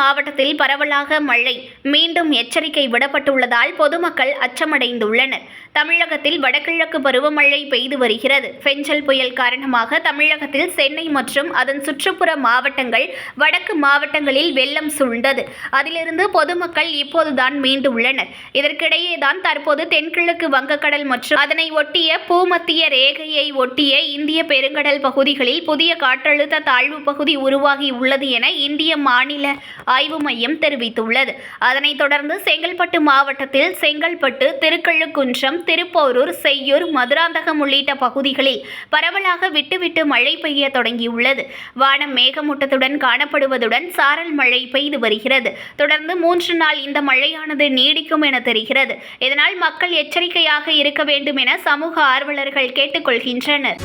மாவட்டத்தில் பரவலாக மழை, மீண்டும் எச்சரிக்கை விடப்பட்டுள்ளதால் பொதுமக்கள் அச்சமடைந்துள்ளனர். தமிழகத்தில் வடகிழக்கு பருவமழை பெய்து வருகிறது. பெஞ்சல் புயல் காரணமாக தமிழகத்தில் சென்னை மற்றும் அதன் சுற்றுப்புற மாவட்டங்கள், வடக்கு மாவட்டங்களில் வெள்ளம் சூழ்ந்தது. அதிலிருந்து பொதுமக்கள் இப்போதுதான் மீண்டுள்ளனர். இதற்கிடையேதான் தற்போது தென்கிழக்கு வங்கக்கடல் மற்றும் அதனை ஒட்டிய பூமத்திய ரேகையை ஒட்டிய இந்திய பெருங்கடல் பகுதிகளில் புதிய காற்றழுத்த தாழ்வு பகுதி உருவாகி உள்ளது என இந்திய வானிலை ஆய்வு மையம் தெரிவித்துள்ளது. அதனைத் தொடர்ந்து செங்கல்பட்டு மாவட்டத்தில் செங்கல்பட்டு, திருக்கழுக்குன்றம், திருப்போரூர், செய்யூர், மதுராந்தகம் உள்ளிட்ட பகுதிகளில் பரவலாக விட்டுவிட்டு மழை பெய்ய தொடங்கியுள்ளது. வானம் மேகமூட்டத்துடன் காணப்படுவதுடன் சாரல் மழை பெய்து வருகிறது. தொடர்ந்து 3 நாள் இந்த மழையானது நீடிக்கும் என தெரிகிறது. இதனால் மக்கள் எச்சரிக்கையாக இருக்க வேண்டும் என சமூக ஆர்வலர்கள் கேட்டுக்கொள்கின்றனர்.